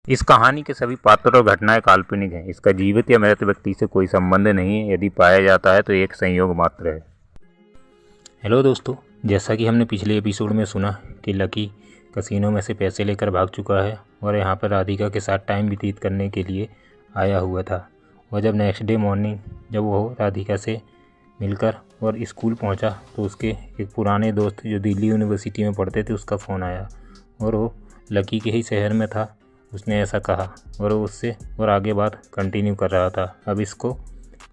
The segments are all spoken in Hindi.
इस कहानी के सभी पात्र और घटनाएं काल्पनिक हैं। इसका जीवित या मृत व्यक्ति से कोई संबंध नहीं है। यदि पाया जाता है तो एक संयोग मात्र है। हेलो दोस्तों, जैसा कि हमने पिछले एपिसोड में सुना कि लकी कसिनो में से पैसे लेकर भाग चुका है और यहाँ पर राधिका के साथ टाइम व्यतीत करने के लिए आया हुआ था। और जब नेक्स्ट डे मॉर्निंग जब वो राधिका से मिलकर और स्कूल पहुँचा तो उसके एक पुराने दोस्त जो दिल्ली यूनिवर्सिटी में पढ़ते थे उसका फ़ोन आया और वो लकी के ही शहर में था। उसने ऐसा कहा और वो उससे और आगे बात कंटिन्यू कर रहा था। अब इसको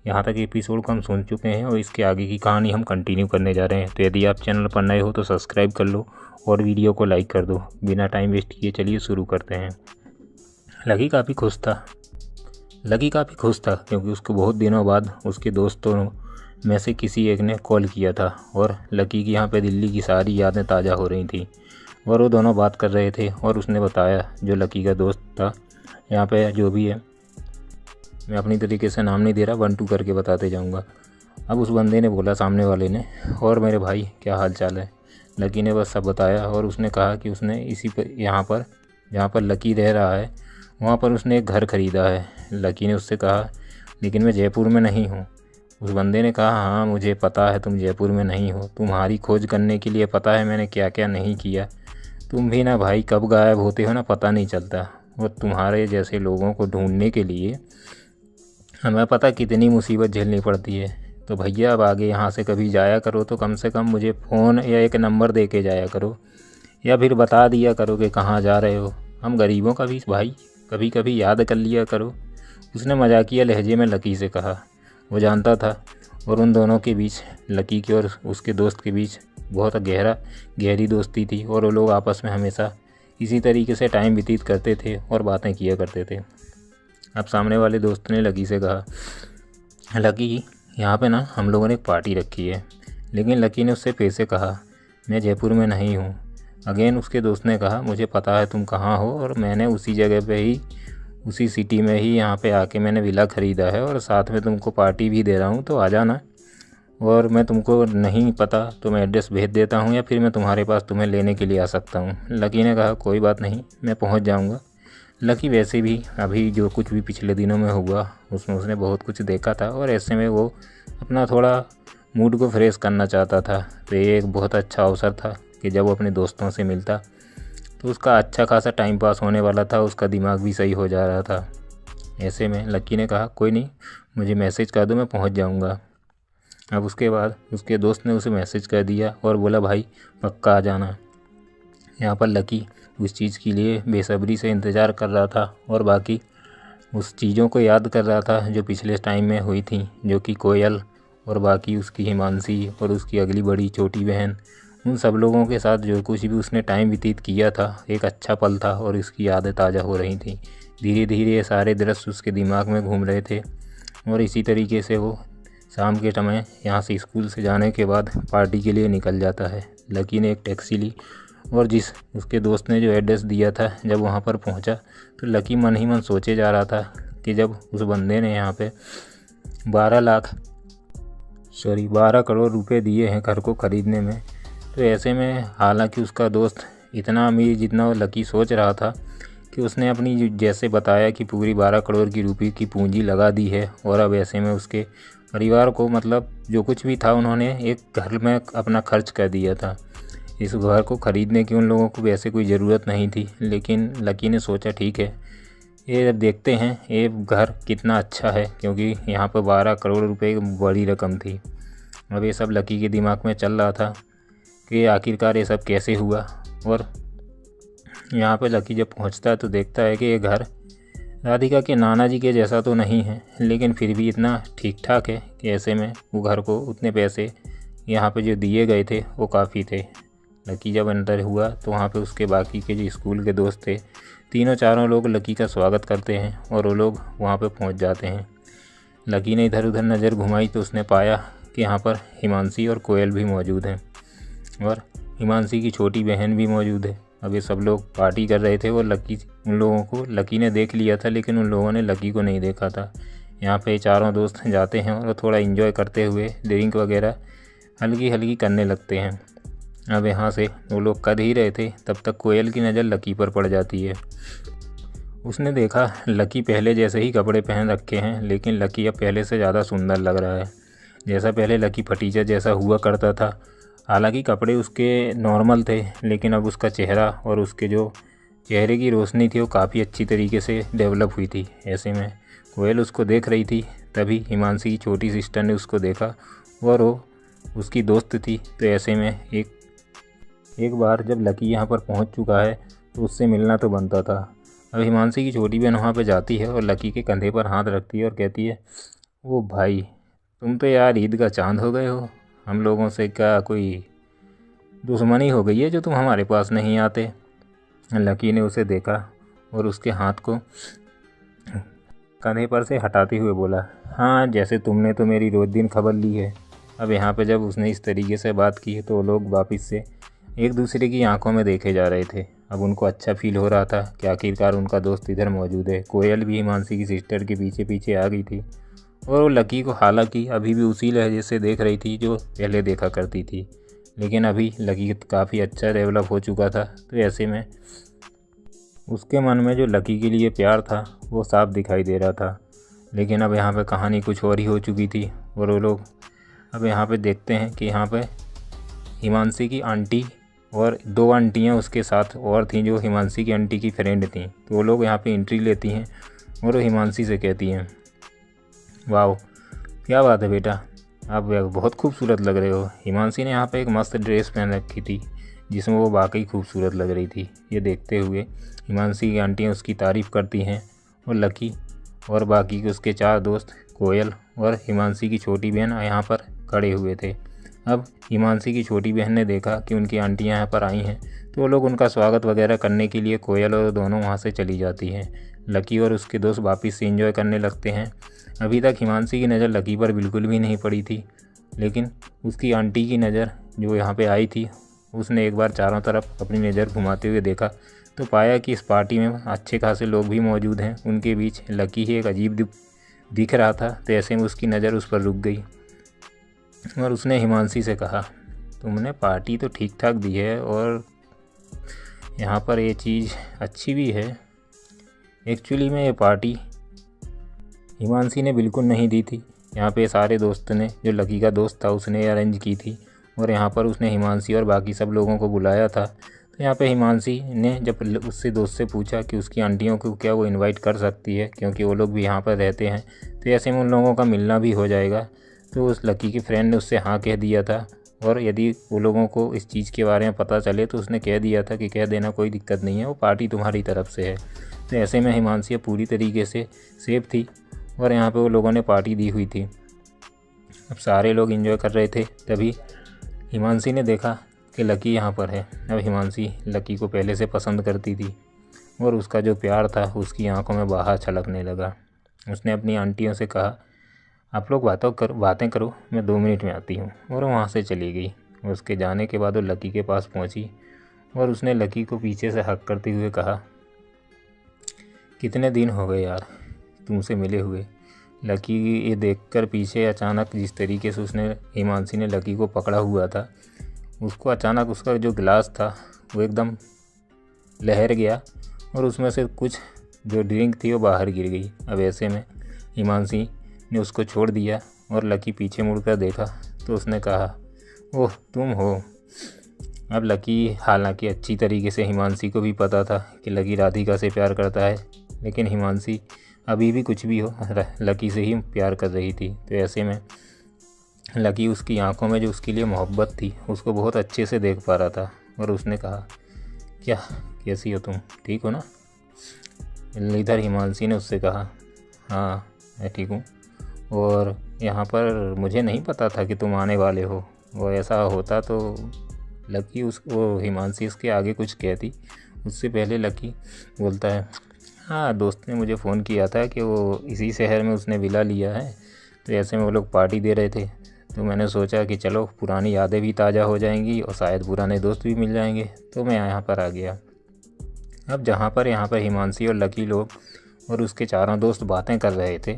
यहाँ तक एपिसोड को हम सुन चुके हैं और इसके आगे की कहानी हम कंटिन्यू करने जा रहे हैं। तो यदि आप चैनल पर नए हो तो सब्सक्राइब कर लो और वीडियो को लाइक कर दो। बिना टाइम वेस्ट किए चलिए शुरू करते हैं। लकी काफ़ी खुश था क्योंकि उसको बहुत दिनों बाद उसके दोस्तों में से किसी एक ने कॉल किया था और लकी की यहाँ पे दिल्ली की सारी यादें ताज़ा हो रही थी और वो दोनों बात कर रहे थे। और उसने बताया, जो लकी का दोस्त था, यहाँ पे जो भी है मैं अपनी तरीके से नाम नहीं दे रहा, 1 2 करके बताते जाऊँगा। अब उस बंदे ने बोला सामने वाले ने, और मेरे भाई क्या हाल चाल है। लकी ने बस सब बताया और उसने कहा कि उसने इसी पर यहाँ पर जहाँ पर लकी रह रहा है वहाँ पर उसने एक घर ख़रीदा है। लकी ने उससे कहा, लेकिन मैं जयपुर में नहीं हूँ। उस बंदे ने कहा, हाँ मुझे पता है तुम जयपुर में नहीं हो। तुम्हारी खोज करने के लिए पता है मैंने क्या क्या नहीं किया। तुम भी ना भाई कब गायब होते हो ना पता नहीं चलता। और तुम्हारे जैसे लोगों को ढूंढने के लिए हमें पता कितनी मुसीबत झेलनी पड़ती है। तो भैया अब आगे यहाँ से कभी जाया करो तो कम से कम मुझे फ़ोन या एक नंबर दे के जाया करो, या फिर बता दिया करो कि कहाँ जा रहे हो। हम गरीबों का भी भाई कभी कभी याद कर लिया करो। उसने मजाकिया लहजे में लकी से कहा। वो जानता था और उन दोनों के बीच, लकी के और उसके दोस्त के बीच बहुत गहरी दोस्ती थी और वो लोग आपस में हमेशा इसी तरीके से टाइम व्यतीत करते थे और बातें किया करते थे। अब सामने वाले दोस्त ने लकी से कहा, लकी यहाँ पे ना हम लोगों ने एक पार्टी रखी है। लेकिन लकी ने उससे फिर से कहा, मैं जयपुर में नहीं हूँ। अगेन उसके दोस्त ने कहा, मुझे पता है तुम कहाँ हो और मैंने उसी जगह पे ही, उसी सिटी में ही यहाँ पे आके मैंने विला ख़रीदा है और साथ में तुमको पार्टी भी दे रहा हूँ, तो आ जाना। और मैं तुमको नहीं पता तो मैं एड्रेस भेज देता हूँ या फिर मैं तुम्हारे पास तुम्हें लेने के लिए आ सकता हूँ। लकी ने कहा, कोई बात नहीं, मैं पहुँच जाऊँगा। लकी वैसे भी अभी जो कुछ भी पिछले दिनों में हुआ उसमें उसने बहुत कुछ देखा था और ऐसे में वो अपना थोड़ा मूड को फ्रेश करना चाहता था। तो ये एक बहुत अच्छा अवसर था कि जब वो अपने दोस्तों से मिलता तो उसका अच्छा खासा टाइम पास होने वाला था, उसका दिमाग भी सही हो जा रहा था। ऐसे में लकी ने कहा, कोई नहीं, मुझे मैसेज कर दो, मैं पहुंच जाऊंगा। अब उसके बाद उसके दोस्त ने उसे मैसेज कर दिया और बोला, भाई पक्का आ जाना। यहाँ पर लकी उस चीज़ के लिए बेसब्री से इंतज़ार कर रहा था और बाकी उस चीज़ों को याद कर रहा था जो पिछले टाइम में हुई थी, जो कि कोयल और बाकी उसकी हिमांशी और उसकी अगली बड़ी छोटी बहन, उन सब लोगों के साथ जो कुछ भी उसने टाइम व्यतीत किया था, एक अच्छा पल था और उसकी यादें ताज़ा हो रही थी। धीरे धीरे ये सारे दृश्य उसके दिमाग में घूम रहे थे और इसी तरीके से वो शाम के समय यहाँ से स्कूल से जाने के बाद पार्टी के लिए निकल जाता है। लकी ने एक टैक्सी ली और जिस उसके दोस्त ने जो एड्रेस दिया था, जब वहाँ पर पहुँचा तो लकी मन ही मन सोचे जा रहा था कि जब उस बंदे ने यहाँ पे 12 करोड़ रुपए दिए हैं घर को ख़रीदने में, तो ऐसे में हालांकि उसका दोस्त इतना अमीर जितना लकी सोच रहा था कि उसने अपनी जैसे बताया कि पूरी 12 करोड़ की रुपए की पूंजी लगा दी है और अब ऐसे में उसके परिवार को, मतलब जो कुछ भी था, उन्होंने एक घर में अपना खर्च कर दिया था। इस घर को ख़रीदने की उन लोगों को वैसे कोई ज़रूरत नहीं थी, लेकिन लकी ने सोचा ठीक है, ये देखते हैं ये घर कितना अच्छा है, क्योंकि यहाँ पर 12 करोड़ रुपए बड़ी रकम थी। अब ये सब लकी के दिमाग में चल रहा था कि आखिरकार ये सब कैसे हुआ। और यहाँ पे लकी जब पहुँचता है तो देखता है कि ये घर राधिका के नाना जी के जैसा तो नहीं है, लेकिन फिर भी इतना ठीक ठाक है कि ऐसे में वो घर को उतने पैसे यहाँ पे जो दिए गए थे वो काफ़ी थे। लकी जब अंदर हुआ तो वहाँ पे उसके बाकी के जो स्कूल के दोस्त थे, तीनों चारों लोग लकी का स्वागत करते हैं और वो लोग वहाँ पे पहुँच जाते हैं। लकी ने इधर उधर नज़र घुमाई तो उसने पाया कि यहाँ पर हिमांशी और कोयल भी मौजूद हैं और हिमांशी की छोटी बहन भी मौजूद है। अब ये सब लोग पार्टी कर रहे थे और उन लोगों को लकी ने देख लिया था, लेकिन उन लोगों ने लकी को नहीं देखा था। यहाँ पे चारों दोस्त जाते हैं और थोड़ा एंजॉय करते हुए ड्रिंक वगैरह हल्की हल्की करने लगते हैं। अब यहाँ से वो लोग कर ही रहे थे, तब तक कोयल की नज़र लकी पर पड़ जाती है उसने देखा लकी पहले जैसे ही कपड़े पहन रखे हैं, लेकिन लकी अब पहले से ज़्यादा सुंदर लग रहा है। जैसा पहले लकी फटीचर जैसा हुआ करता था। हालांकि कपड़े उसके नॉर्मल थे, लेकिन अब उसका चेहरा और उसके जो चेहरे की रोशनी थी वो काफ़ी अच्छी तरीके से डेवलप हुई थी। ऐसे में कोयल उसको देख रही थी। तभी हिमांशी की छोटी सिस्टर ने उसको देखा और वो उसकी दोस्त थी। तो ऐसे में एक बार जब लकी यहाँ पर पहुँच चुका है तो उससे मिलना तो बनता था। अब हिमांशी की छोटी बहन वहाँ पे जाती है और लकी के कंधे पर हाथ रखती है और कहती है, ओ भाई, तुम तो यार ईद का चांद हो गए हो। हम लोगों से क्या कोई दुश्मनी हो गई है जो तुम हमारे पास नहीं आते। लकी ने उसे देखा और उसके हाथ को कंधे पर से हटाते हुए बोला, हाँ, जैसे तुमने तो मेरी रोज़ दिन खबर ली है। अब यहाँ पे जब उसने इस तरीके से बात की तो लोग वापस से एक दूसरे की आंखों में देखे जा रहे थे। अब उनको अच्छा फील हो रहा था कि आखिरकार उनका दोस्त इधर मौजूद है। कोयल भी हिमांशी की सिस्टर के पीछे पीछे आ गई थी और वो लकी को हालांकि अभी भी उसी लहजे से देख रही थी जो पहले देखा करती थी, लेकिन अभी लकी काफ़ी अच्छा डेवलप हो चुका था। तो ऐसे में उसके मन में जो लकी के लिए प्यार था वो साफ दिखाई दे रहा था। लेकिन अब यहाँ पे कहानी कुछ और ही हो चुकी थी और वो लोग अब यहाँ पे देखते हैं कि यहाँ पे हिमांशी की आंटी और 2 आंटियाँ उसके साथ और थीं जो हिमांशी की आंटी की फ्रेंड थीं। तो वो लोग यहाँ पे एंट्री लेती हैं और वो हिमांशी से कहती हैं, वाह, क्या बात है बेटा, आप बहुत खूबसूरत लग रहे हो। हिमांशी ने यहाँ पे एक मस्त ड्रेस पहन रखी थी जिसमें वो वाकई खूबसूरत लग रही थी। ये देखते हुए हिमांशी की आंटियाँ उसकी तारीफ़ करती हैं और लकी और बाकी के उसके 4 दोस्त कोयल और हिमांशी की छोटी बहन यहाँ पर खड़े हुए थे। अब हिमांशी की छोटी बहन ने देखा कि उनकी आंटियाँ यहाँ पर आई हैं तो वो लोग उनका स्वागत वगैरह करने के लिए कोयल और दोनों वहाँ से चली जाती हैं। लकी और उसके दोस्त वापस से एंजॉय करने लगते हैं। अभी तक हिमांशी की नज़र लकी पर बिल्कुल भी नहीं पड़ी थी, लेकिन उसकी आंटी की नज़र जो यहाँ पे आई थी, उसने एक बार चारों तरफ अपनी नज़र घुमाते हुए देखा तो पाया कि इस पार्टी में अच्छे खासे लोग भी मौजूद हैं। उनके बीच लकी ही एक अजीब दिख रहा था। तो ऐसे में उसकी नज़र उस पर रुक गई और उसने हिमांशी से कहा, तुमने पार्टी तो ठीक ठाक दी है और यहाँ पर ये चीज़ अच्छी भी है। एक्चुअली में ये पार्टी हिमांशी ने बिल्कुल नहीं दी थी। यहाँ पे सारे दोस्त ने, जो लकी का दोस्त था उसने अरेंज की थी और यहाँ पर उसने हिमांशी और बाकी सब लोगों को बुलाया था। तो यहाँ पे हिमांशी ने जब उससे दोस्त से पूछा कि उसकी आंटियों को क्या वो इनवाइट कर सकती है, क्योंकि वो लोग भी यहाँ पर रहते हैं, तो ऐसे में उन लोगों का मिलना भी हो जाएगा। तो उस लकी की फ्रेंड ने उससे हाँ कह दिया था और यदि वो लोगों को इस चीज़ के बारे में पता चले तो उसने कह दिया था कि कह देना, कोई दिक्कत नहीं है, वो पार्टी तुम्हारी तरफ से है। तो ऐसे में हिमांशी पूरी तरीके से सेफ थी और यहाँ पे वो लोगों ने पार्टी दी हुई थी। अब सारे लोग एंजॉय कर रहे थे। तभी हिमांशी ने देखा कि लकी यहाँ पर है। अब हिमांशी लकी को पहले से पसंद करती थी और उसका जो प्यार था उसकी आंखों में बाहर छलकने लगा। उसने अपनी आंटियों से कहा, आप लोग बातें करो, मैं 2 मिनट में आती हूँ, और वहाँ से चली गई। उसके जाने के बाद वो लकी के पास पहुँची और उसने लकी को पीछे से हक करते हुए कहा, कितने दिन हो गए यार तुमसे मिले हुए। लकी ये देखकर पीछे अचानक जिस तरीके से उसने हिमांशी ने लकी को पकड़ा हुआ था, उसको अचानक उसका जो गिलास था वो एकदम लहर गया और उसमें से कुछ जो ड्रिंक थी वो बाहर गिर गई। अब ऐसे में हिमांशी ने उसको छोड़ दिया और लकी पीछे मुड़कर देखा तो उसने कहा, ओह, तुम हो। अब लकी हालांकि अच्छी तरीके से हिमांशी को भी पता था कि लकी राधिका से प्यार करता है, लेकिन हिमांशी अभी भी कुछ भी हो लकी से ही प्यार कर रही थी। तो ऐसे में लकी उसकी आंखों में जो उसके लिए मोहब्बत थी उसको बहुत अच्छे से देख पा रहा था और उसने कहा, क्या, कैसी हो तुम, ठीक हो ना। इधर हिमांशी ने उससे कहा, हाँ मैं ठीक हूँ, और यहाँ पर मुझे नहीं पता था कि तुम आने वाले हो। वो ऐसा होता तो लकी वो हिमांशी इसके आगे कुछ कहती, उससे पहले लकी बोलता है, हाँ, दोस्त ने मुझे फ़ोन किया था कि वो इसी शहर में उसने विला लिया है, तो ऐसे में वो लोग पार्टी दे रहे थे, तो मैंने सोचा कि चलो पुरानी यादें भी ताज़ा हो जाएंगी और शायद पुराने दोस्त भी मिल जाएंगे, तो मैं यहाँ पर आ गया। अब यहाँ पर हिमांशी और लकी लोग और उसके चारों दोस्त बातें कर रहे थे।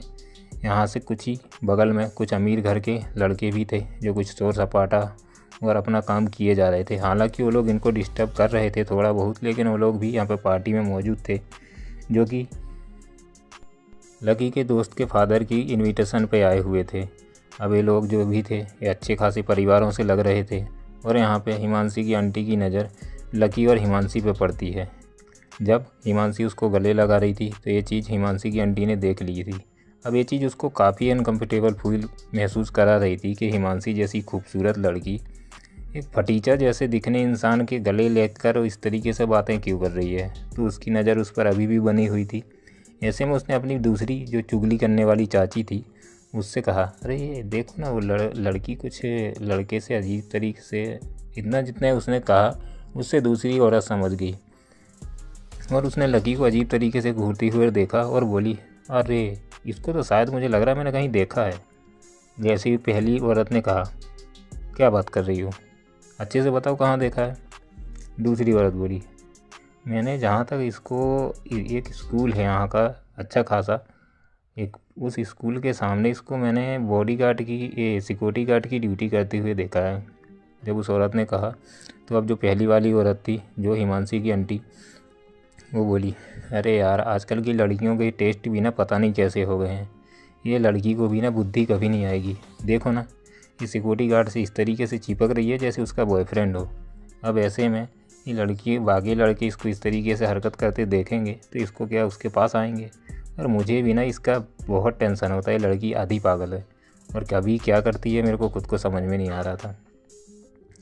यहाँ से कुछ ही बगल में कुछ अमीर घर के लड़के भी थे जो कुछ शोर सपाटा और अपना काम किए जा रहे थे। हालांकि वो लोग इनको डिस्टर्ब कर रहे थे थोड़ा बहुत, लेकिन वो लोग भी यहाँ पर पार्टी में मौजूद थे। जो कि लकी के दोस्त के फादर की इनविटेशन पे आए हुए थे। अब ये लोग जो भी थे ये अच्छे खासे परिवारों से लग रहे थे और यहाँ पे हिमांशी की आंटी की नज़र लकी और हिमांशी पे पड़ती है। जब हिमांशी उसको गले लगा रही थी तो ये चीज़ हिमांशी की आंटी ने देख ली थी। अब ये चीज़ उसको काफ़ी अनकम्फर्टेबल फील महसूस करा रही थी कि हिमांशी जैसी खूबसूरत लड़की एक फटीचर जैसे दिखने इंसान के गले लेकर इस तरीके से बातें क्यों कर रही है। तो उसकी नज़र उस पर अभी भी बनी हुई थी। ऐसे में उसने अपनी दूसरी जो चुगली करने वाली चाची थी उससे कहा, अरे ये देखो ना वो लड़की कुछ लड़के से अजीब तरीके से, इतना जितना उसने कहा उससे दूसरी औरत समझ गई और उसने लकी को अजीब तरीके से घूरते हुए देखा और बोली, अरे इसको तो शायद मुझे लग रहा है मैंने कहीं देखा है। जैसे ही पहली औरत ने कहा, क्या बात कर रही हो, अच्छे से बताओ कहाँ देखा है। दूसरी औरत बोली, मैंने जहाँ तक इसको एक स्कूल है यहाँ का अच्छा खासा, एक उस स्कूल के सामने इसको मैंने बॉडीगार्ड की सिक्योरिटी गार्ड की ड्यूटी करते हुए देखा है। जब उस औरत ने कहा तो अब जो पहली वाली औरत थी जो हिमांशी की आंटी, वो बोली, अरे यार आजकल की लड़कियों के टेस्ट भी ना पता नहीं कैसे हो गए हैं। ये लड़की को भी ना बुद्धि कभी नहीं आएगी। देखो ना ये सिक्योरिटी गार्ड से इस तरीके से चिपक रही है जैसे उसका बॉयफ्रेंड हो। अब ऐसे में ये लड़की बाकी लड़के इसको इस तरीके से हरकत करते देखेंगे तो इसको क्या उसके पास आएंगे। और मुझे भी ना इसका बहुत टेंशन होता है। लड़की आधी पागल है और कभी क्या करती है मेरे को खुद को समझ में नहीं आ रहा था।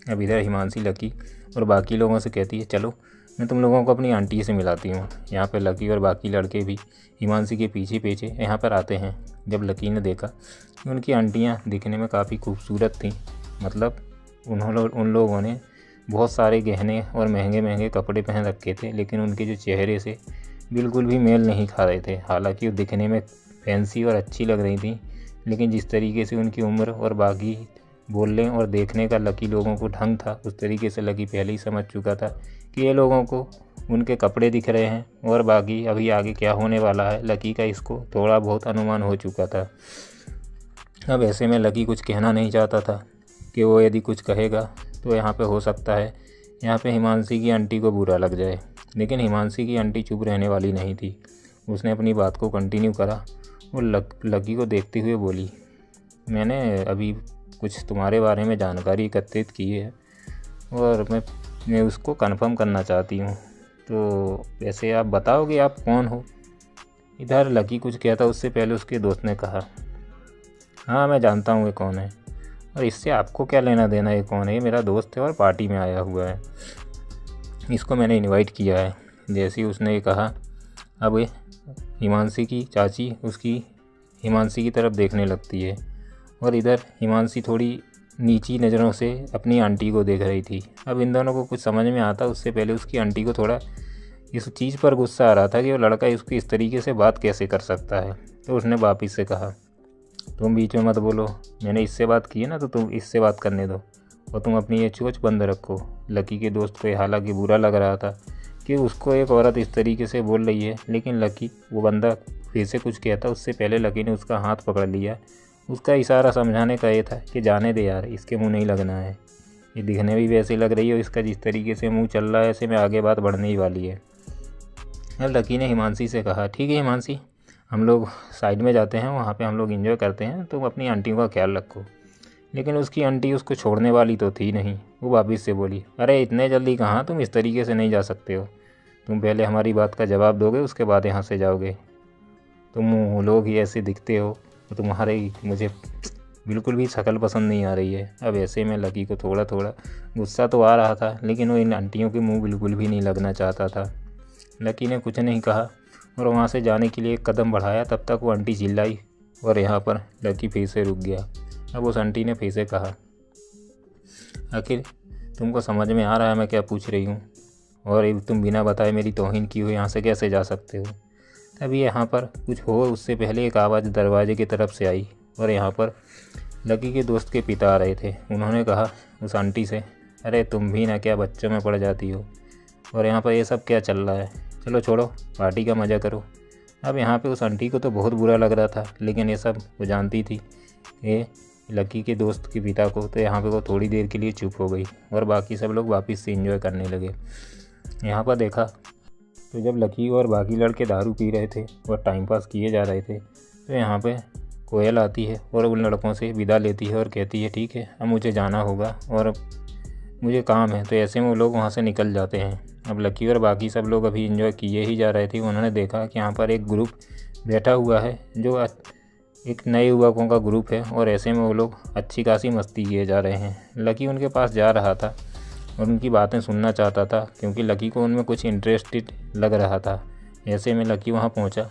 अब इधर हिमांशी लकी और बाकी लोगों से कहती है, चलो मैं तुम लोगों को अपनी आंटी से मिलाती हूँ। यहाँ पर लकी और बाकी लड़के भी हिमांशी के पीछे पीछे यहाँ पर आते हैं। जब लकी ने देखा कि उनकी आंटियाँ दिखने में काफ़ी खूबसूरत थीं, मतलब उन लोगों ने बहुत सारे गहने और महंगे महंगे कपड़े पहन रखे थे, लेकिन उनके जो चेहरे से बिल्कुल भी मेल नहीं खा रहे थे। हालांकि वो दिखने में फैंसी और अच्छी लग रही थी, लेकिन जिस तरीके से उनकी उम्र और बाकी बोलने और देखने का लकी लोगों को ढंग था, उस तरीके से लकी पहले ही समझ चुका था कि ये लोगों को उनके कपड़े दिख रहे हैं और बाकी अभी आगे क्या होने वाला है लकी का इसको थोड़ा बहुत अनुमान हो चुका था। अब ऐसे में लकी कुछ कहना नहीं चाहता था कि वो यदि कुछ कहेगा तो यहाँ पे हो सकता है यहाँ पे हिमांशी की आंटी को बुरा लग जाए। लेकिन हिमांशी की आंटी चुप रहने वाली नहीं थी। उसने अपनी बात को कंटिन्यू करा और लकी को देखते हुए बोली, मैंने अभी कुछ तुम्हारे बारे में जानकारी एकत्रित की है और मैं उसको कंफर्म करना चाहती हूँ, तो वैसे आप बताओगे आप कौन हो। इधर लकी कुछ कहता उससे पहले उसके दोस्त ने कहा, हाँ मैं जानता हूँ ये कौन है और इससे आपको क्या लेना देना, ये कौन है, ये मेरा दोस्त है और पार्टी में आया हुआ है, इसको मैंने इनवाइट किया है। जैसे ही उसने ये कहा, अब हिमांशी की चाची उसकी हिमांशी की तरफ देखने लगती है और इधर हिमांशी थोड़ी नीची नज़रों से अपनी आंटी को देख रही थी। अब इन दोनों को कुछ समझ में आता उससे पहले उसकी आंटी को थोड़ा इस चीज़ पर गुस्सा आ रहा था कि वो लड़का इसकी इस तरीके से बात कैसे कर सकता है। तो उसने वापिस से कहा, तुम बीच में मत बोलो, मैंने इससे बात की है ना तो तुम इससे बात करने दो और तुम अपनी ये चोंच बंद रखो। लकी के दोस्त को हालांकि बुरा लग रहा था कि उसको एक औरत इस तरीके से बोल रही है, लेकिन लकी वो बंदा फिर से कुछ कहता उससे पहले लकी ने उसका हाथ पकड़ लिया। उसका इशारा समझाने का ये था कि जाने दे यार, इसके मुंह नहीं लगना है, ये दिखने भी वैसे लग रही है, इसका जिस तरीके से मुंह चल रहा है ऐसे में आगे बात बढ़ने ही वाली है। अब लकी ने हिमांशी से कहा, ठीक है हिमांशी, हम लोग साइड में जाते हैं, वहाँ पे हम लोग एंजॉय करते हैं, तुम अपनी आंटी का ख्याल रखो। लेकिन उसकी आंटी उसको छोड़ने वाली तो थी नहीं। वो वापिस से बोली, अरे इतने जल्दी कहाँ, तुम इस तरीके से नहीं जा सकते हो, तुम पहले हमारी बात का जवाब दोगे उसके बाद यहाँ से जाओगे। तुम लोग ही ऐसे दिखते हो, तो तुम्हारे मुझे बिल्कुल भी शक्ल पसंद नहीं आ रही है। अब ऐसे में लकी को थोड़ा थोड़ा गुस्सा तो आ रहा था, लेकिन वो इन आंटियों के मुंह बिल्कुल भी नहीं लगना चाहता था। लकी ने कुछ नहीं कहा और वहाँ से जाने के लिए एक कदम बढ़ाया, तब तक वो आंटी चिल्लाई और यहाँ पर लकी फिर से रुक गया। अब उस आंटी ने फिर से कहा, आखिर तुमको समझ में आ रहा है मैं क्या पूछ रही हूँ, और तुम बिना बताए मेरी तौहीन की हुई यहाँ से कैसे जा सकते हो। तभी यहाँ पर कुछ हो उससे पहले एक आवाज़ दरवाजे की तरफ से आई और यहाँ पर लकी के दोस्त के पिता आ रहे थे। उन्होंने कहा उस आंटी से, अरे तुम भी ना क्या बच्चों में पड़ जाती हो, और यहाँ पर ये सब क्या चल रहा है, चलो छोड़ो पार्टी का मज़ा करो। अब यहाँ पे उस आंटी को तो बहुत बुरा लग रहा था, लेकिन ये सब वो जानती थी ये लकी के दोस्त के पिता को, तो यहाँ पे वो थोड़ी देर के लिए चुप हो गई और बाकी सब लोग वापस से एंजॉय करने लगे। यहाँ पर देखा तो जब लकी और बाकी लड़के दारू पी रहे थे और टाइम पास किए जा रहे थे तो यहाँ पे कोयल आती है और उन लड़कों से विदा लेती है और कहती है ठीक है अब मुझे जाना होगा और मुझे काम है। तो ऐसे में वो लोग वहाँ से निकल जाते हैं। अब लकी और बाकी सब लोग अभी एंजॉय किए ही जा रहे थे। उन्होंने देखा कि यहाँ पर एक ग्रुप बैठा हुआ है जो एक नए युवकों का ग्रुप है और ऐसे में वो लोग अच्छी खासी मस्ती किए जा रहे हैं। लकी उनके पास जा रहा था और उनकी बातें सुनना चाहता था क्योंकि लकी को उनमें कुछ इंटरेस्टेड लग रहा था। ऐसे में लकी वहाँ पहुँचा।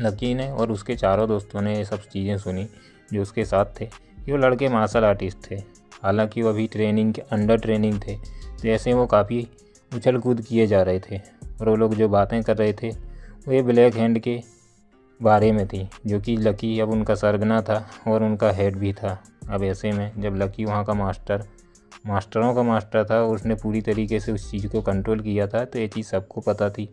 लकी ने और उसके चारों दोस्तों ने ये सब चीज़ें सुनी जो उसके साथ थे कि वो लड़के मार्शल आर्टिस्ट थे। हालांकि वो अभी ट्रेनिंग के अंडर ट्रेनिंग थे, तो ऐसे वो काफ़ी उछल कूद किए जा रहे थे और वो लोग जो बातें कर रहे थे वो ये ब्लैक हैंड के बारे में थी, जो कि लकी अब उनका सरगना था और उनका हेड भी था। अब ऐसे में जब लकी वहाँ का मास्टरों का मास्टर था, उसने पूरी तरीके से उस चीज़ को कंट्रोल किया था, तो ये चीज़ सबको पता थी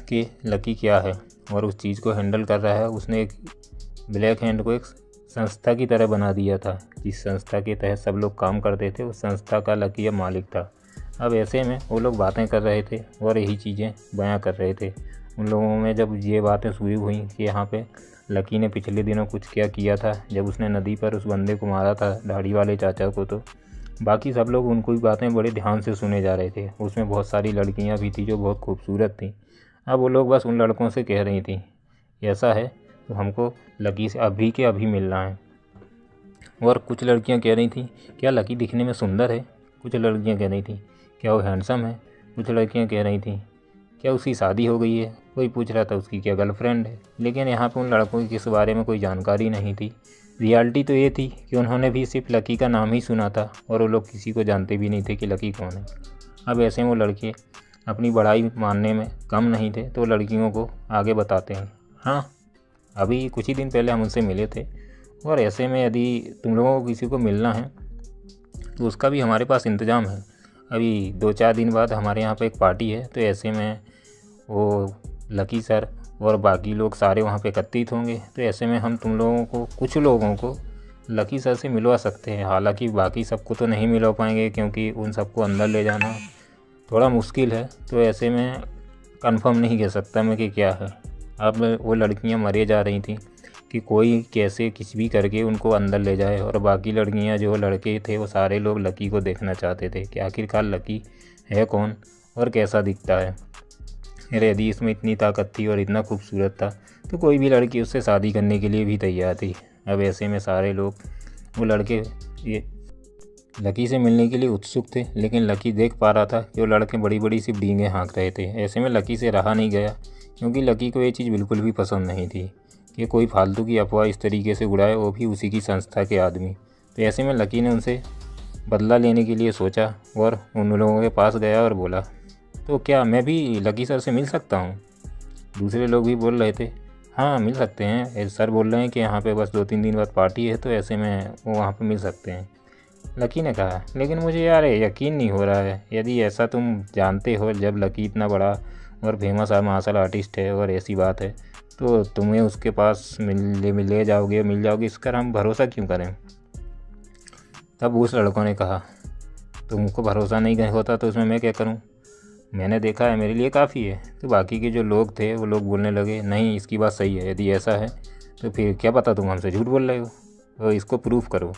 कि लकी क्या है और उस चीज़ को हैंडल कर रहा है। उसने एक ब्लैक हैंड को एक संस्था की तरह बना दिया था, जिस संस्था के तहत सब लोग काम करते थे। उस संस्था का लकी अब मालिक था। अब ऐसे में वो लोग बातें कर रहे थे और यही चीज़ें बयां कर रहे थे। उन लोगों में जब ये बातें शुरू हुई कि यहाँ पे लकी ने पिछले दिनों कुछ क्या किया था, जब उसने नदी पर उस बंदे को मारा था, दाढ़ी वाले चाचा को, तो बाकी सब लोग उनको भी बातें बड़े ध्यान से सुने जा रहे थे। उसमें बहुत सारी लड़कियाँ भी थी जो बहुत खूबसूरत थी। अब वो लोग बस उन लड़कों से कह रही थी ऐसा है तो हमको लकी से अभी के अभी मिलना है। और कुछ लड़कियां कह रही थी क्या लकी दिखने में सुंदर है। कुछ लड़कियां कह रही थी क्या वो हैंडसम है। कुछ लड़कियां कह रही थी क्या उसकी शादी हो गई है। कोई पूछ रहा था उसकी क्या गर्लफ्रेंड है। लेकिन यहाँ पर उन लड़कों की इस बारे में कोई जानकारी नहीं थी। रियलिटी तो ये थी कि उन्होंने भी सिर्फ लकी का नाम ही सुना था और वो लोग किसी को जानते भी नहीं थे कि लकी कौन है। अब ऐसे में वो लड़के अपनी बड़ाई मानने में कम नहीं थे, तो लड़कियों को आगे बताते हैं हाँ अभी कुछ ही दिन पहले हम उनसे मिले थे और ऐसे में यदि तुम लोगों को किसी को मिलना है तो उसका भी हमारे पास इंतज़ाम है। अभी 2-4 दिन बाद हमारे यहाँ पे एक पार्टी है, तो ऐसे में वो लकी सर और बाकी लोग सारे वहाँ पे एकत्रित होंगे। तो ऐसे में हम तुम लोगों को कुछ लोगों को लकी सर से मिलवा सकते हैं। हालांकि बाकी सबको तो नहीं मिलवा पाएंगे क्योंकि उन सबको अंदर ले जाना थोड़ा मुश्किल है, तो ऐसे में कंफर्म नहीं कह सकता मैं कि क्या है। अब वो लड़कियां मरे जा रही थी कि कोई कैसे किसी भी करके उनको अंदर ले जाए, और बाकी लड़कियां जो लड़के थे वो सारे लोग लकी को देखना चाहते थे कि आखिरकार लकी है कौन और कैसा दिखता है। अरे यदि इसमें इतनी ताकत थी और इतना खूबसूरत था तो कोई भी लड़की उससे शादी करने के लिए भी तैयार थी। अब ऐसे में सारे लोग वो लड़के ये लकी से मिलने के लिए उत्सुक थे, लेकिन लकी देख पा रहा था कि वो लड़के बड़ी बड़ी सी डींगें हाँक रहे थे। ऐसे में लकी से रहा नहीं गया क्योंकि लकी को ये चीज़ बिल्कुल भी पसंद नहीं थी कि कोई फालतू की अफवाह इस तरीके से उड़ाए, वो भी उसी की संस्था के आदमी। तो ऐसे में लकी ने उनसे बदला लेने के लिए सोचा और उन लोगों के पास गया और बोला तो क्या मैं भी लकी सर से मिल सकता हूँ। दूसरे लोग भी बोल रहे थे हाँ मिल सकते हैं, सर बोल रहे हैं कि यहाँ पे बस 2-3 दिन बाद पार्टी है, तो ऐसे में वो वहाँ पे मिल सकते हैं। लकी ने कहा लेकिन मुझे यार यकीन नहीं हो रहा है, यदि ऐसा तुम जानते हो जब लकी इतना बड़ा और फेमस मार्शल आर्टिस्ट है और ऐसी बात है तो तुम्हें उसके पास मिल जाओगे, इस पर हम भरोसा क्यों करें। तब उस लड़कों ने कहा तुमको भरोसा नहीं होता तो उसमें मैं क्या करूं, मैंने देखा है मेरे लिए काफ़ी है। तो बाकी के जो लोग थे वो लोग बोलने लगे नहीं इसकी बात सही है, यदि ऐसा है तो फिर क्या पता तुम हमसे झूठ बोल रहे हो, तो इसको प्रूफ करो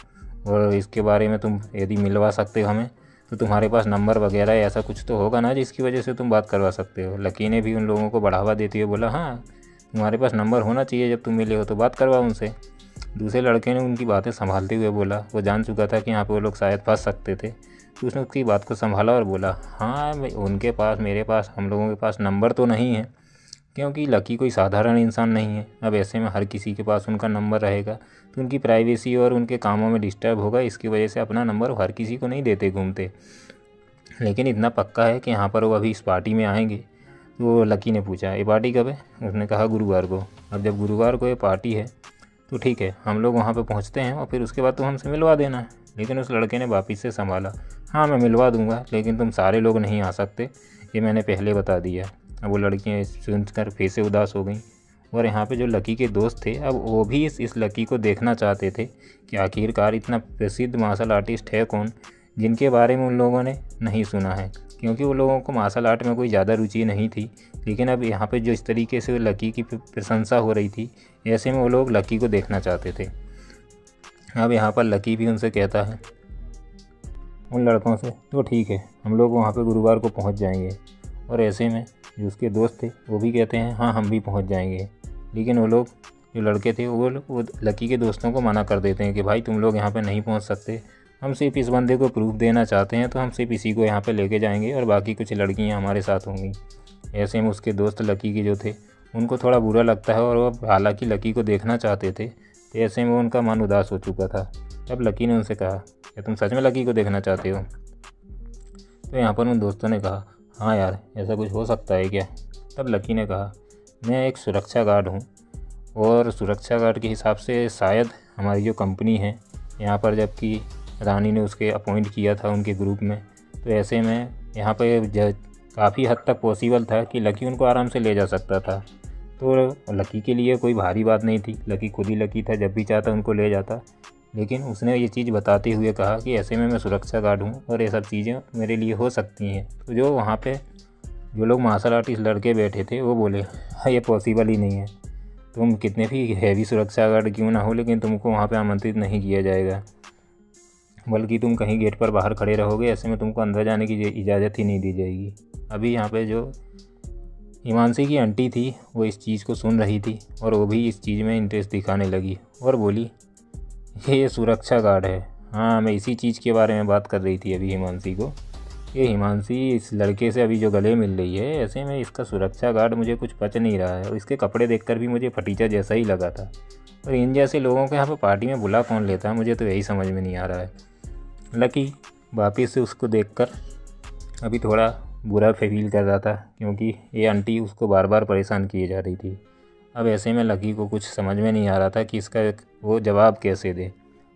और इसके बारे में तुम यदि मिलवा सकते हो हमें तो तुम्हारे पास नंबर वगैरह ऐसा कुछ तो होगा ना जिसकी वजह से तुम बात करवा सकते हो। लकी ने भी उन लोगों को बढ़ावा देते हुए बोला हाँ तुम्हारे पास नंबर होना चाहिए, जब तुम मिले हो तो बात करवाओ उनसे। दूसरे लड़के ने उनकी बातें संभालते हुए बोला, वो जान चुका था कि यहाँ पे वो लोग शायद फंस सकते थे, तो उसने उसकी बात को संभाला और बोला हाँ उनके पास मेरे पास हम लोगों के पास नंबर तो नहीं है क्योंकि लकी कोई साधारण इंसान नहीं है। अब ऐसे में हर किसी के पास उनका नंबर रहेगा तो उनकी प्राइवेसी और उनके कामों में डिस्टर्ब होगा, इसकी वजह से अपना नंबर हर किसी को नहीं देते घूमते। लेकिन इतना पक्का है कि यहाँ पर वो अभी इस पार्टी में आएंगे। तो लकी ने पूछा ये पार्टी कब है। उसने कहा गुरुवार को। अब जब गुरुवार को ये पार्टी है तो ठीक है हम लोग वहाँ पे पहुँचते हैं और फिर उसके बाद तुम हमसे मिलवा देना। लेकिन उस लड़के ने वापिस से संभाला हाँ मैं मिलवा दूंगा लेकिन तुम सारे लोग नहीं आ सकते, ये मैंने पहले बता दिया। अब वो लड़कियाँ सुनकर फिर से उदास हो गई और यहाँ पे जो लकी के दोस्त थे अब वो भी इस लकी को देखना चाहते थे कि आखिरकार इतना प्रसिद्ध मार्शल आर्टिस्ट है कौन जिनके बारे में उन लोगों ने नहीं सुना है। क्योंकि वो लोगों को मार्शल आर्ट में कोई ज़्यादा रुचि नहीं थी। लेकिन अब यहाँ पे जो इस तरीके से लकी की प्रशंसा हो रही थी, ऐसे में वो लोग लकी को देखना चाहते थे। अब यहाँ पर लकी भी उनसे कहता है, उन लड़कों से, तो ठीक है हम लोग वहाँ पे गुरुवार को पहुँच जाएंगे। और ऐसे में जो उसके दोस्त थे वो भी कहते हैं हाँ हम भी पहुँच जाएंगे। लेकिन वो लोग जो लड़के थे वो लकी के दोस्तों को मना कर देते हैं कि भाई तुम लोग यहाँ पे नहीं पहुँच सकते, हम सिर्फ इस बंदे को प्रूफ देना चाहते हैं, तो हम सिर्फ इसी को यहाँ पे लेके जाएंगे और बाकी कुछ लड़कियाँ हमारे साथ होंगी। ऐसे में उसके दोस्त लकी के जो थे उनको थोड़ा बुरा लगता है और वो हालांकि लकी को देखना चाहते थे, तो ऐसे में उनका मन उदास हो चुका था। तब लकी ने उनसे कहा क्या तुम सच में लकी को देखना चाहते हो? तो यहाँ पर उन दोस्तों ने कहा हाँ यार ऐसा कुछ हो सकता है क्या? तब लकी ने कहा मैं एक सुरक्षा गार्ड हूँ और सुरक्षा गार्ड के हिसाब से शायद हमारी जो कंपनी है यहाँ पर, जबकि रानी ने उसके अपॉइंट किया था उनके ग्रुप में, तो ऐसे में यहाँ पर काफ़ी हद तक पॉसिबल था कि लकी उनको आराम से ले जा सकता था। तो लकी के लिए कोई भारी बात नहीं थी, लकी खुद ही लकी था, जब भी चाहता उनको ले जाता। लेकिन उसने ये चीज़ बताते हुए कहा कि ऐसे में मैं सुरक्षा गार्ड हूँ और ये सब चीज़ें मेरे लिए हो सकती हैं। तो जो वहाँ पे जो लोग मार्शल आर्टिस्ट लड़के बैठे थे वो बोले हाँ ये पॉसिबल ही नहीं है, तुम कितने भी हैवी सुरक्षा गार्ड क्यों ना हो लेकिन तुमको वहाँ पे आमंत्रित नहीं किया जाएगा, बल्कि तुम कहीं गेट पर बाहर खड़े रहोगे, ऐसे में तुमको अंदर जाने की इजाज़त ही नहीं दी जाएगी। अभी यहाँ पे जो हिमांशी की आंटी थी वो इस चीज़ को सुन रही थी और वो भी इस चीज़ में इंटरेस्ट दिखाने लगी और बोली ये सुरक्षा गार्ड है। हाँ मैं इसी चीज़ के बारे में बात कर रही थी अभी हिमांशी को, ये हिमांशी इस लड़के से अभी जो गले मिल रही है, ऐसे में इसका सुरक्षा गार्ड मुझे कुछ पच नहीं रहा है और इसके कपड़े देखकर भी मुझे फटीचा जैसा ही लगा था। और इन जैसे लोगों को यहाँ पर पार्टी में बुला कौन लेता है, मुझे तो यही समझ में नहीं आ रहा है। लकी वापिस से उसको देखकर अभी थोड़ा बुरा फील कर रहा था, क्योंकि ये आंटी उसको बार बार परेशान किए जा रही थी। अब ऐसे में लकी को कुछ समझ में नहीं आ रहा था कि इसका वो जवाब कैसे दे।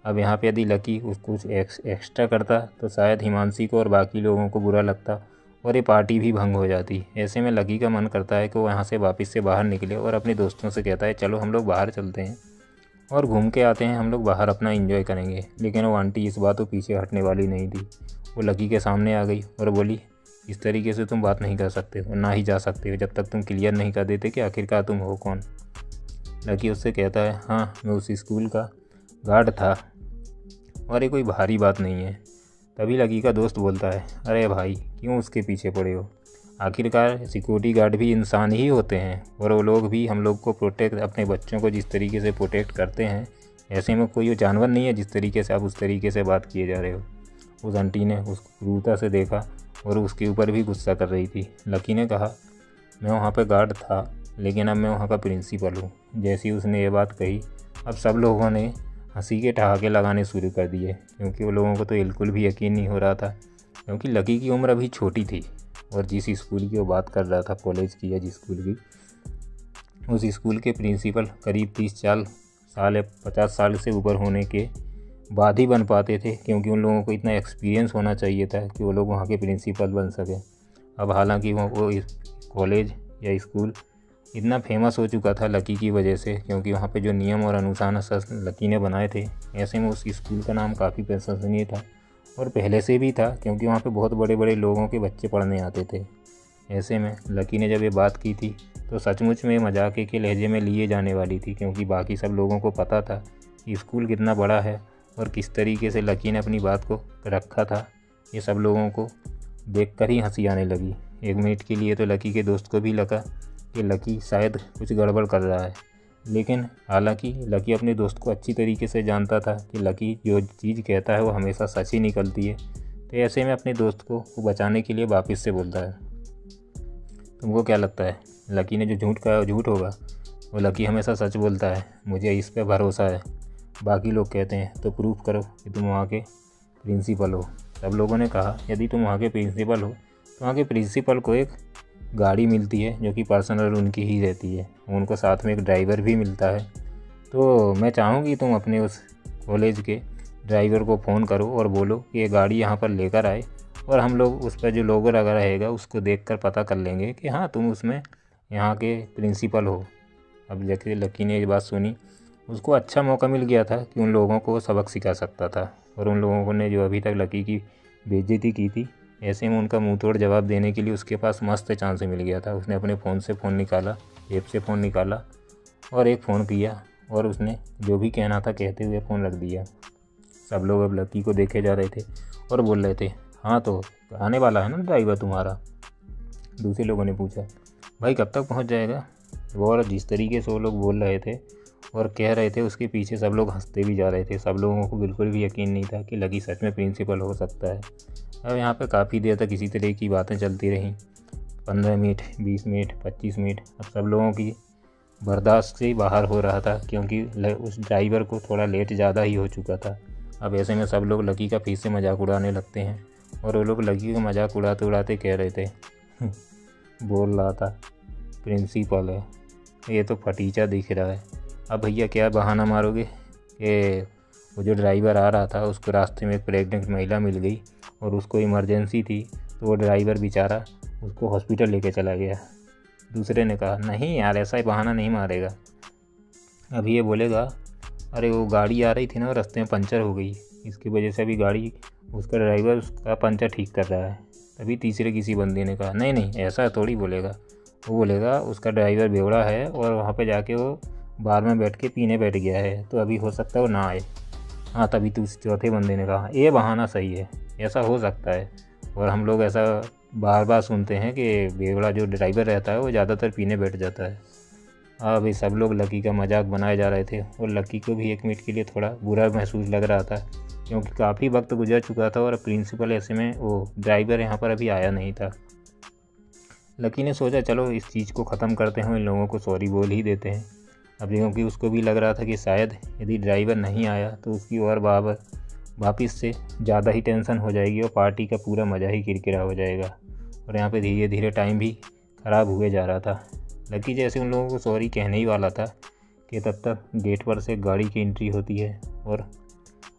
अब यहाँ पे यदि लकी उसको कुछ एक्स्ट्रा करता तो शायद हिमांशी को और बाकी लोगों को बुरा लगता और ये पार्टी भी भंग हो जाती। ऐसे में लकी का मन करता है कि वो यहाँ से वापस से बाहर निकले और अपने दोस्तों से कहता है चलो हम लोग बाहर चलते हैं और घूम के आते हैं, हम लोग बाहर अपना एंजॉय करेंगे। लेकिन वो आंटी इस बात को पीछे हटने वाली नहीं थी। वो लकी के सामने आ गई और बोली इस तरीके से तुम बात नहीं कर सकते हो, ना ही जा सकते हो जब तक तुम क्लियर नहीं कर देते कि आखिरकार तुम हो कौन। लकी उससे कहता है हाँ मैं उस स्कूल का गार्ड था और ये कोई भारी बात नहीं है। तभी लकी का दोस्त बोलता है अरे भाई क्यों उसके पीछे पड़े हो, आखिरकार सिक्योरिटी गार्ड भी इंसान ही होते हैं और वो लोग भी हम लोग को प्रोटेक्ट, अपने बच्चों को जिस तरीके से प्रोटेक्ट करते हैं, ऐसे में कोई जानवर नहीं है जिस तरीके से आप उस तरीके से बात किए जा रहे हो। उस आंटी ने उसको क्रूरता से देखा और उसके ऊपर भी गुस्सा कर रही थी। लकी ने कहा मैं वहाँ पे गार्ड था लेकिन अब मैं वहाँ का प्रिंसिपल हूँ। जैसी उसने ये बात कही अब सब लोगों ने हंसी के ठहाके लगाने शुरू कर दिए, क्योंकि वो लोगों को तो बिल्कुल भी यकीन नहीं हो रहा था, क्योंकि लकी की उम्र अभी छोटी थी और जिस स्कूल की वो बात कर रहा था, कॉलेज की या जिस स्कूल की, उस स्कूल के प्रिंसिपल करीब 30 साल या 50 साल से ऊपर होने के बाद ही बन पाते थे, क्योंकि उन लोगों को इतना एक्सपीरियंस होना चाहिए था कि वो लोग वहाँ के प्रिंसिपल बन सके। अब हालांकि वो कॉलेज या स्कूल इतना फेमस हो चुका था लकी की वजह से, क्योंकि वहाँ पे जो नियम और अनुशासन लकी ने बनाए थे, ऐसे में उस स्कूल का नाम काफ़ी प्रशंसनीय था और पहले से भी था, क्योंकि वहाँ पे बहुत बड़े बड़े लोगों के बच्चे पढ़ने आते थे। ऐसे में लकी ने जब ये बात की थी तो सचमुच में मजाके के लहजे में लिए जाने वाली थी, क्योंकि बाकी सब लोगों को पता था कि स्कूल कितना बड़ा है और किस तरीके से लकी ने अपनी बात को रखा था। ये सब लोगों को देखकर ही हंसी आने लगी। एक मिनट के लिए तो लकी के दोस्त को भी लगा कि लकी शायद कुछ गड़बड़ कर रहा है, लेकिन हालांकि लकी अपने दोस्त को अच्छी तरीके से जानता था कि लकी जो चीज़ कहता है वो हमेशा सच ही निकलती है। तो ऐसे में अपने दोस्त को वो बचाने के लिए वापस से बोलता है तुमको क्या लगता है लकी ने जो झूठ कहा वो झूठ होगा? वो लकी हमेशा सच बोलता है, मुझे इस पर भरोसा है। बाकी लोग कहते हैं तो प्रूफ करो कि तुम वहाँ के प्रिंसिपल हो। सब लोगों ने कहा यदि तुम वहाँ के प्रिंसिपल हो तो वहाँ के प्रिंसिपल को एक गाड़ी मिलती है जो कि पर्सनल उनकी ही रहती है, उनको साथ में एक ड्राइवर भी मिलता है। तो मैं चाहूँगी तुम अपने उस कॉलेज के ड्राइवर को फ़ोन करो और बोलो कि ये गाड़ी यहाँ पर लेकर आए और हम लोग उस पर जो लोगो लगा रहेगा उसको देखकर पता कर लेंगे कि हाँ तुम उसमें यहाँ के प्रिंसिपल हो। अब जैसे लकी ने ये बात सुनी, उसको अच्छा मौका मिल गया था कि उन लोगों को सबक सिखा सकता था, और उन लोगों ने जो अभी तक लकी की बेइज्जती की थी ऐसे में उनका मुंह तोड़ जवाब देने के लिए उसके पास मस्त चांस मिल गया था। उसने अपने फ़ोन से फ़ोन निकाला, जेब से फ़ोन निकाला और एक फ़ोन किया और उसने जो भी कहना था कहते हुए फ़ोन रख दिया। सब लोग अब लकी को देखे जा रहे थे और बोल रहे थे, हाँ तो आने वाला है ना ड्राइवर तुम्हारा। दूसरे लोगों ने पूछा, भाई कब तक पहुंच जाएगा। वो और जिस तरीके से वो लोग बोल रहे थे और कह रहे थे उसके पीछे सब लोग हंसते भी जा रहे थे। सब लोगों को बिल्कुल भी यकीन नहीं था कि लकी सच में प्रिंसिपल हो सकता है। अब यहाँ पे काफ़ी देर तक इसी तरह की बातें चलती रहीं, 15 मिनट, 20 मिनट, 25 मिनट। अब सब लोगों की बर्दाश्त से बाहर हो रहा था क्योंकि उस ड्राइवर को थोड़ा लेट ज़्यादा ही हो चुका था। अब ऐसे में सब लोग लकी का फिर से मजाक उड़ाने लगते हैं और वो लोग लकी का मजाक उड़ाते उड़ाते कह रहे थे बोल रहा था प्रिंसिपल है, ये तो फटीचा दिख रहा है। अब भैया क्या बहाना मारोगे कि वो जो ड्राइवर आ रहा था उसको रास्ते में एक प्रेग्नेंट महिला मिल गई और उसको इमरजेंसी थी, तो वो ड्राइवर बेचारा उसको हॉस्पिटल लेके चला गया। दूसरे ने कहा, नहीं यार ऐसा ही बहाना नहीं मारेगा। अभी ये बोलेगा, अरे वो गाड़ी आ रही थी ना, रास्ते में पंचर हो गई, इसकी वजह से अभी गाड़ी उसका ड्राइवर उसका पंचर ठीक कर रहा है। तभी तीसरे किसी बंदे ने कहा, नहीं नहीं ऐसा थोड़ी बोलेगा। वो बोलेगा उसका ड्राइवर बेवड़ा है और वहाँ पे जाके वो बार में बैठ के पीने बैठ गया है, तो अभी हो सकता है वो ना आए। हाँ, तभी चौथे बंदे ने कहा, ये बहाना सही है, ऐसा हो सकता है। और हम लोग ऐसा बार बार सुनते हैं कि बेवड़ा जो ड्राइवर रहता है वो ज़्यादातर पीने बैठ जाता है। अभी सब लोग लकी का मजाक बनाए जा रहे थे और लकी को भी एक मिनट के लिए थोड़ा बुरा महसूस लग रहा था क्योंकि काफ़ी वक्त गुजर चुका था और प्रिंसिपल ऐसे में वो ड्राइवर यहाँ पर अभी आया नहीं था। लकी ने सोचा चलो इस चीज़ को ख़त्म करते हैं, इन लोगों को सॉरी बोल ही देते हैं। अब क्योंकि उसको भी लग रहा था कि शायद यदि ड्राइवर नहीं आया तो उसकी और वापस से ज़्यादा ही टेंशन हो जाएगी और पार्टी का पूरा मज़ा ही किरकिरा हो जाएगा। और यहाँ पे धीरे धीरे टाइम भी ख़राब हुए जा रहा था। लकी जैसे उन लोगों को सॉरी कहने ही वाला था कि तब तक गेट पर से गाड़ी की एंट्री होती है और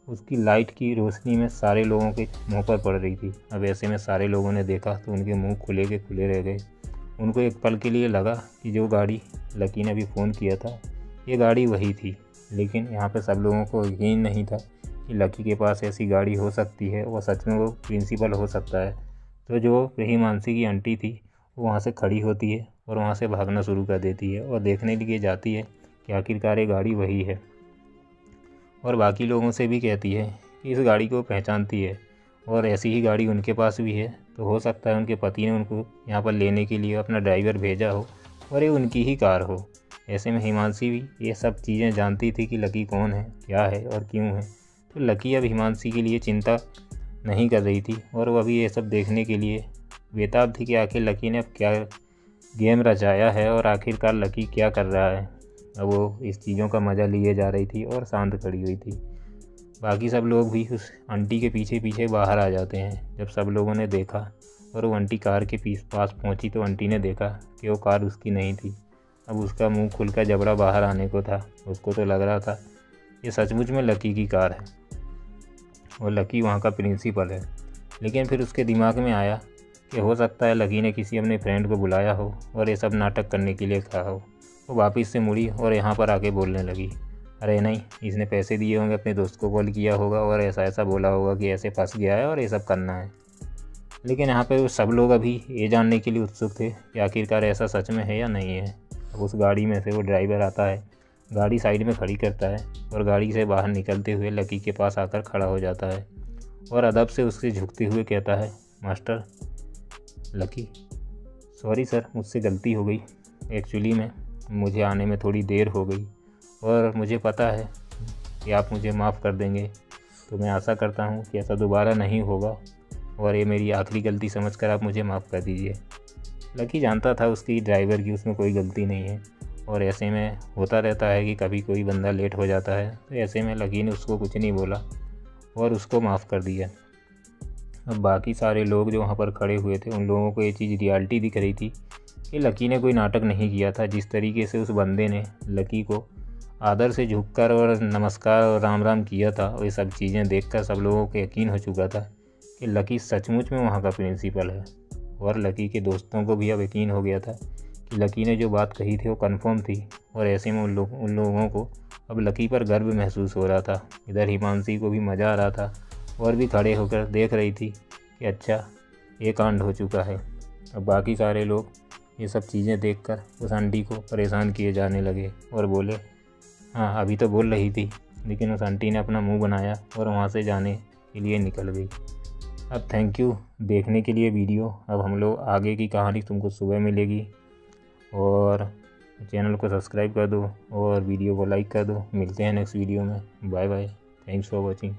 उसकी लाइट की रोशनी में सारे लोगों के मुंह पर पड़ रही थी। अब ऐसे में सारे लोगों ने देखा तो उनके मुंह खुले के खुले रह गए। उनको एक पल के लिए लगा कि जो गाड़ी लकी ने अभी फ़ोन किया था ये गाड़ी वही थी, लेकिन यहाँ पे सब लोगों को यकीन नहीं था कि लकी के पास ऐसी गाड़ी हो सकती है और सच में वो प्रिंसिपल हो सकता है। तो जो हिमांशी की आंटी थी वो वहाँ से खड़ी होती है और वहाँ से भागना शुरू कर देती है और देखने के लिए जाती है कि आखिरकार ये गाड़ी वही है और बाकी लोगों से भी कहती है कि इस गाड़ी को पहचानती है और ऐसी ही गाड़ी उनके पास भी है, तो हो सकता है उनके पति ने उनको यहाँ पर लेने के लिए अपना ड्राइवर भेजा हो और ये उनकी ही कार हो। ऐसे में हिमांशी भी ये सब चीज़ें जानती थी कि लकी कौन है, क्या है और क्यों है। तो लकी अब हिमांशी के लिए चिंता नहीं कर रही थी और वो अभी ये सब देखने के लिए बेताब थी कि आखिर लकी ने अब क्या गेम रचाया है और आखिरकार लकी क्या कर रहा है। अब वो इस चीज़ों का मज़ा लिए जा रही थी और शांत खड़ी हुई थी। बाकी सब लोग भी उस आंटी के पीछे पीछे बाहर आ जाते हैं। जब सब लोगों ने देखा और वो आंटी कार के पास पहुंची तो आंटी ने देखा कि वो कार उसकी नहीं थी। अब उसका मुंह खुलकर जबड़ा बाहर आने को था। उसको तो लग रहा था ये सचमुच में लकी की कार है और लकी वहाँ का प्रिंसिपल है। लेकिन फिर उसके दिमाग में आया कि हो सकता है लकी ने किसी अपने फ्रेंड को बुलाया हो और ये सब नाटक करने के लिए कहा हो। वो वापस से मुड़ी और यहाँ पर आके बोलने लगी, अरे नहीं, इसने पैसे दिए होंगे, अपने दोस्त को कॉल किया होगा और ऐसा ऐसा बोला होगा कि ऐसे फंस गया है और ये सब करना है। लेकिन यहाँ पे सब लोग अभी ये जानने के लिए उत्सुक थे कि आखिरकार ऐसा सच में है या नहीं है। अब उस गाड़ी में से वो ड्राइवर आता है, गाड़ी साइड में खड़ी करता है और गाड़ी से बाहर निकलते हुए लकी के पास आकर खड़ा हो जाता है और अदब से उससे झुकते हुए कहता है, मास्टर लकी, सॉरी सर, मुझसे गलती हो गई। एक्चुअली में मुझे आने में थोड़ी देर हो गई और मुझे पता है कि आप मुझे माफ़ कर देंगे, तो मैं आशा करता हूँ कि ऐसा दोबारा नहीं होगा और ये मेरी आखिरी गलती समझकर आप मुझे माफ़ कर दीजिए। लकी जानता था उसकी ड्राइवर की उसमें कोई गलती नहीं है और ऐसे में होता रहता है कि कभी कोई बंदा लेट हो जाता है, तो ऐसे में लकी ने उसको कुछ नहीं बोला और उसको माफ़ कर दिया। अब बाकी सारे लोग जो वहाँ पर खड़े हुए थे उन लोगों को ये चीज़ रियलिटी दिख रही थी कि लकी ने कोई नाटक नहीं किया था। जिस तरीके से उस बंदे ने लकी को आदर से झुककर और नमस्कार और राम राम किया था, और ये सब चीज़ें देखकर सब लोगों को यकीन हो चुका था कि लकी सचमुच में वहाँ का प्रिंसिपल है। और लकी के दोस्तों को भी अब यकीन हो गया था कि लकी ने जो बात कही थी वो कन्फर्म थी और ऐसे में उन लोगों को अब लकी पर गर्व महसूस हो रहा था। इधर हिमांशी को भी मज़ा आ रहा था और भी खड़े होकर देख रही थी कि अच्छा ये कांड हो चुका है। अब बाकी सारे लोग ये सब चीज़ें देखकर उस आंटी को परेशान किए जाने लगे और बोले हाँ अभी तो बोल रही थी, लेकिन उस आंटी ने अपना मुंह बनाया और वहाँ से जाने के लिए निकल गई। अब थैंक यू देखने के लिए वीडियो। अब हम लोग आगे की कहानी तुमको सुबह मिलेगी, और चैनल को सब्सक्राइब कर दो और वीडियो को लाइक कर दो। मिलते हैं नेक्स्ट वीडियो में। Bye bye, thanks for watching.